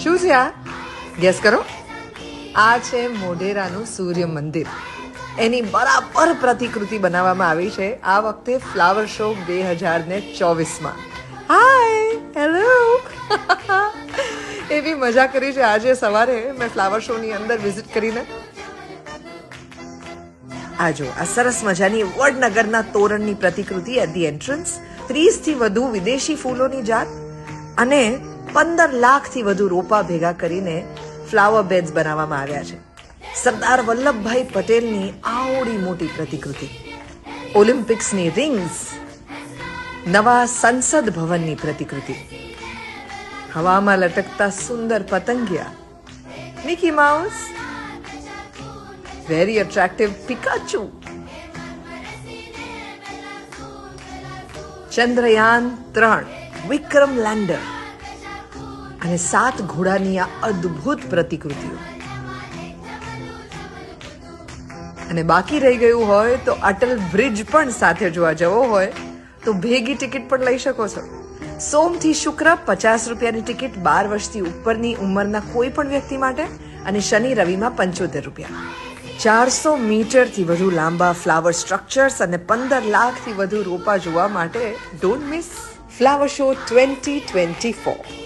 શું છે આ? ગેસ કરો. આ છે મોઢેરાનું સૂર્ય મંદિર. એની બરાબર પ્રતિકૃતિ બનાવવામાં આવી છે આ વખતે ફ્લાવર શો 2024માં. હાય, હેલો. એવી મજા કરી છે આજે સવારે મેં ફ્લાવર શોની અંદર વિઝિટ કરીને. આ જો આ સરસ મજાની વડનગરના તોરણની પ્રતિકૃતિ એટ ધી એન્ટ્રન્સ. 30 થી વધુ વિદેશી ફૂલોની જાત અને 15 લાખથી વધુ રોપા ભેગા કરીને ફ્લાવર બેડ્સ બનાવવામાં આવ્યા છે. સરદાર વલ્લભભાઈ પટેલની આવડી મોટી પ્રતિકૃતિ, ઓલિમ્પિક્સની રિંગ્સ, નવા સંસદ ભવનની પ્રતિકૃતિ, હવામાં લટકતા સુંદર પતંગિયા, Mickey Mouse, very attractive Pikachu, Chandrayaan 3 Vikram lander અને 7 ઘોડાની આ અદ્ભુત પ્રતિકૃતિઓ. અને બાકી રહી ગયું હોય તો અટલ બ્રિજ પણ સાથે જોવા જવો હોય તો ભેગી ટિકિટ પણ લઈ શકો છો. સોમથી શુક્ર 50 રૂપિયાની ટિકિટ 12 વર્ષથી ઉપરની ઉંમરના કોઈ પણ વ્યક્તિ માટે અને શનિ રવિમાં 75 રૂપિયા. 400 મીટરથી વધુ લાંબા ફ્લાવર સ્ટ્રક્ચર્સ અને 15 લાખથી વધુ રોપા જોવા માટે ડોન્ટ મિસ ફ્લાવર શો 2024.